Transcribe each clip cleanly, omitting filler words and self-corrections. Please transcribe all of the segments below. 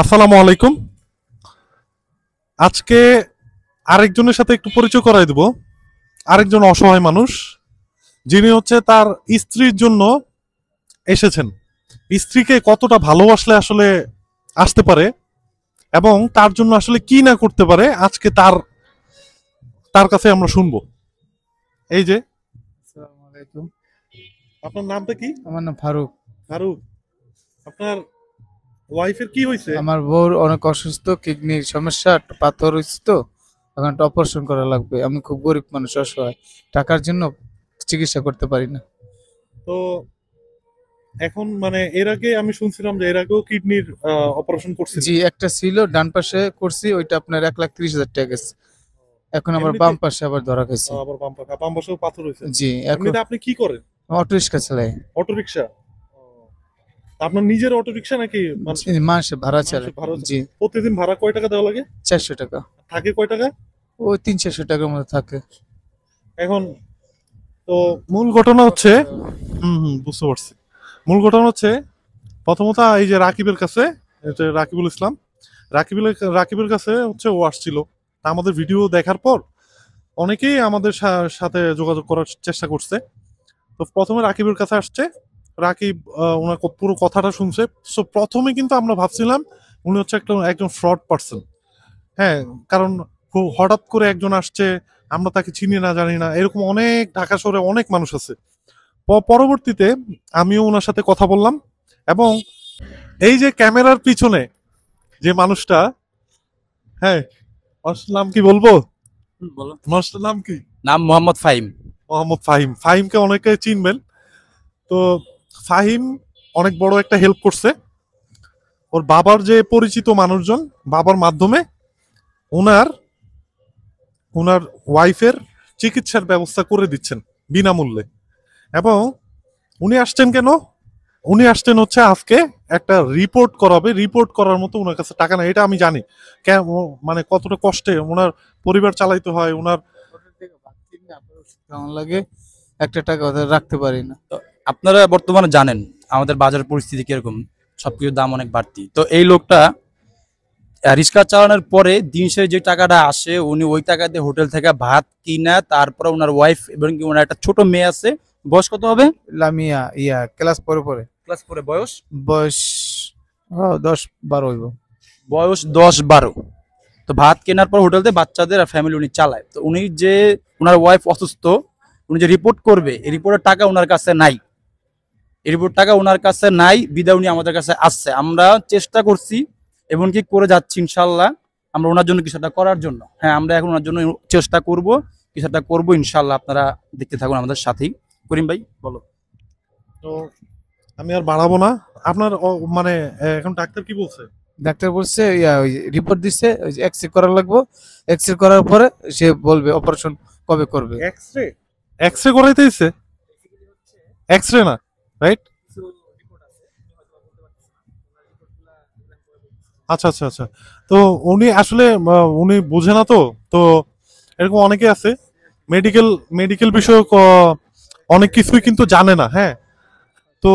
আসসালামু আলাইকুম। আজকে আরেকজনের সাথে একটু পরিচয় করাই দেব। আরেকজন অসহায় মানুষ, যিনি হচ্ছে তার স্ত্রীর জন্য এসেছেন। স্ত্রীকে কতটা ভালোবাসলে আসলে আসতে পারে এবং তার জন্য আসলে কি না করতে পারে, আজকে তার তার কাছে আমরা শুনবো। এই যে, আসসালামু আলাইকুম। আপনার নামটা কি? আমার নাম ফারুক। ফারুক। আপনার ওয়াইফের কি হয়েছে? আমার বউর অনেক অসুস্থ, কিডনির সমস্যা, একটা পাথর হয়েছে, তো এখন একটা অপারেশন করা লাগবে। আমি খুব গরিব মানুষ, অসহায়, টাকার জন্য চিকিৎসা করতে পারি না। তো এখন মানে এর আগে আমি শুনছিলাম যে এর আগেও কিডনির অপারেশন করছিল। জি, একটা ছিল ডান পাশে করছি, ওইটা আপনার 1,30,000 টাকা গেছে। এখন আবার এমনিতে বাম পাশে আবার ধরা খাইছে। আবার বাম পাশেও পাথর হয়েছে। জি, এখন এমনিতে আপনি কি করেন? অটো রিক্সা চালাই। Auto rickshaw? আপনার নিজের অটো রিক্সা নাকি মাসে ভাড়া মানুষের চালাই। ভাড়া? জি, প্রতিদিন ভাড়া কয় টাকা দেওয়া লাগে? 400 টাকা। থাকে কয় টাকা? ওই 300-400 টাকার মতো থাকে। এখন তো মূল ঘটনা হচ্ছে, বুঝতে পারছি। মূল ঘটনা হচ্ছে, প্রথমত এই যে রাকিবের কাছে, এই যে রাকিবুল ইসলাম, রাকিবের কাছে হচ্ছে ও আসছিল। তা আমাদের ভিডিও দেখার পর অনেকেই আমাদের সাথে যোগাযোগ করার চেষ্টা করছে। তো প্রথমে রাকিবের কাছে আসছে। রাকিব ওনার পুরো কথাটা শুনছে। সো প্রথমে কিন্তু আমরা ভাবছিলাম উনি হচ্ছে একজন ফ্রড পার্সন। হ্যাঁ, কারণ হঠাৎ করে একজন আসছে, আমরা তাকে চিনি না জানি না, এরকম অনেক ঢাকা শহরে অনেক মানুষ আছে। পরবর্তীতে আমিও ওনার সাথে কথা বললাম এবং এই যে ক্যামেরার পিছনে যে মানুষটা, হ্যাঁ, ওর নাম কি বলবো? বলো। মানুষটার নাম কি? নাম মোহাম্মদ ফাহিম। মোহাম্মদ ফাহিম। ফাহিমকে অনেকে চিনবেন। তো ফাহিম অনেক বড় একটা হেল্প করছে। ওর বাবার যে পরিচিত মানুষজন, বাবার মাধ্যমে ওনার ওনার ওয়াইফের চিকিৎসার ব্যবস্থা করে দিচ্ছেন বিনামূল্যে। এবং উনি আসছেন কেন? উনি আসছেন হচ্ছে আজকে একটা রিপোর্ট করাবে। রিপোর্ট করার মতো ওনার কাছে টাকা নাই, এটা আমি জানি। মানে কতটা কষ্টে ওনার পরিবার চালাইতে হয় ওনার। কেমন লাগে, একটা টাকা ওদের রাখতে পারি না। তো আপনারা বর্তমানে জানেন আমাদের বাজার পরিস্থিতি কিরকম, সবকিছুর দাম অনেক বাড়তি। তো এই লোকটা রিক্সা চালানোর পরে দিন শেষে যে টাকাটা আসে, উনি ওই টাকা দিয়ে হোটেল থেকে ভাত কিনা, তারপরে ওনার ওয়াইফ এবং কি ওনার একটা ছোট মেয়ে আছে। বয়স কত হবে? লামিয়া ক্লাস পরে পরে ক্লাস 4 বয়স। বয়স 10-12 হইব। বয়স 10-12। তো ভাত কেনার পর হোটেল থেকে বাচ্চাদের আর ফ্যামিলি উনি চালায়। তো উনি যে ওনার ওয়াইফ অসুস্থ, উনি যে রিপোর্ট করবে, এই রিপোর্টের টাকা ওনার কাছে নাই। এই রিপোর্ট টাকা ওনার কাছে নাই, বিদায় উনি আমাদের কাছে আসছে। আমরা চেষ্টা করছি এবং কি করে যাচ্ছি ইনশাল্লাহ আমরা ওনার জন্য কিছু একটা করার জন্য। হ্যাঁ, আমরা এখন ওনার জন্য চেষ্টা করব, কিছু একটা করবো ইনশাল্লাহ। আপনারা দেখতে থাকুন আমাদের সাথেই। করিম ভাই বলো। তো আমি আর বাড়াবো না। আপনার মানে এখন ডাক্তার কি বলছে? ডাক্তার বলছে ওই রিপোর্ট দিচ্ছে, ওই এক্সরে করা লাগবে। এক্সরে করার পরে সে বলবে অপারেশন কবে করবে। এক্সরে? এক্সরে করাইতে দিছে? এক্সরে না, রাইট? আচ্ছা আচ্ছা আচ্ছা। তো উনি আসলে উনি বোঝে না তো। তো এরকম অনেকে আছে মেডিকেল মেডিকেল বিষয়ক অনেক কিছুই কিন্তু জানে না। হ্যাঁ, তো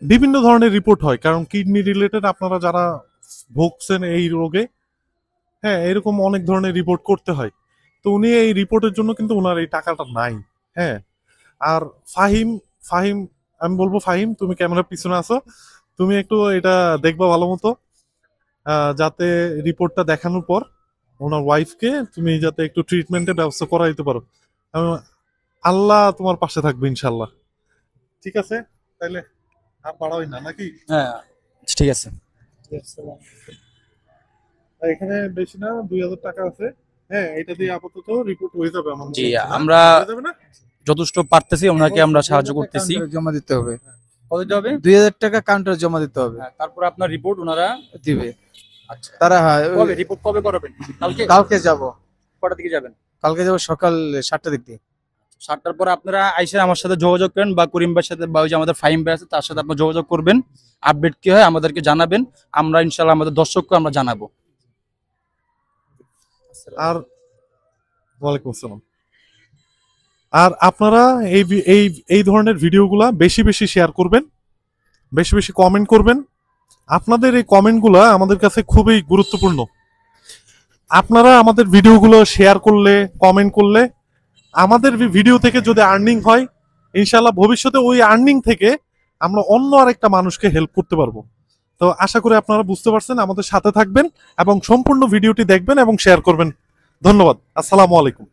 বিভিন্ন ধরনের রিপোর্ট হয়, কারণ কিডনি রিলেটেড আপনারা যারা ভুগছেন এই রোগে, হ্যাঁ, এরকম অনেক ধরনের রিপোর্ট করতে হয়। তো উনি এই রিপোর্টের জন্য কিন্তু ওনার এই টাকাটা নাই। হ্যাঁ, আর ফাহিম, ফাহিম আমি বলবো ফাহিম, তুমি ক্যামেরার পিছনে আছো, তুমি একটু এটা দেখবা ভালো মতো, যাতে রিপোর্টটা দেখানোর পর ওনার ওয়াইফকে তুমি যাতে একটু ট্রিটমেন্টের ব্যবস্থা করা দিতে পারো। আল্লাহ তোমার পাশে থাকবে ইনশাল্লাহ। ঠিক আছে, তাইলে আর বাড়াই না নাকি? হ্যাঁ, ঠিক আছে। এখানে বেশি না, 2,000 টাকা আছে। হ্যাঁ, এটা দিয়ে আপাতত রিপোর্ট হয়ে যাবে আমার মনে জি, হচ্ছে, না? আমরা হয়ে যাবে না? যথেষ্ট পারতেছি ওনাকে আমরা সাহায্য করতেছি। কাউন্টারে জমা দিতে হবে। কত দিতে হবে? 2,000 টাকা কাউন্টারে জমা দিতে হবে। হ্যাঁ, তারপর আপনার রিপোর্ট ওনারা দিবে আচ্ছা তারা। হ্যাঁ, কবে রিপোর্ট কবে করাবেন? কালকে? কালকে যাব। কটার দিকে যাবেন? কালকে যাব সকাল 7টার দিক দিয়ে। 7টার পরে আপনারা আইসে আমার সাথে যোগাযোগ করেন, বা করিম ভাইয়ের সাথে, বা ওই যে আমাদের ফাহিম ভাই আছে তার সাথে আপনারা যোগাযোগ করবেন। আপডেট কি হয় আমাদেরকে জানাবেন, আমরা ইনশাল্লাহ আমাদের দর্শককে আমরা জানাবো। আর ওয়ালাইকুম আসসালাম। আর আপনারা এই এই এই ধরনের ভিডিওগুলা বেশি বেশি শেয়ার করবেন, বেশি বেশি কমেন্ট করবেন। আপনাদের এই কমেন্টগুলো আমাদের কাছে খুবই গুরুত্বপূর্ণ। আপনারা আমাদের ভিডিওগুলো শেয়ার করলে, কমেন্ট করলে, আমাদের ভিডিও থেকে যদি আর্নিং হয়, ইনশাল্লাহ ভবিষ্যতে ওই আর্নিং থেকে আমরা অন্য আরেকটা মানুষকে হেল্প করতে পারবো। তো আশা করি আপনারা বুঝতে পারছেন, আমাদের সাথে থাকবেন এবং সম্পূর্ণ ভিডিওটি দেখবেন এবং শেয়ার করবেন। ধন্যবাদ। আসসালামু আলাইকুম।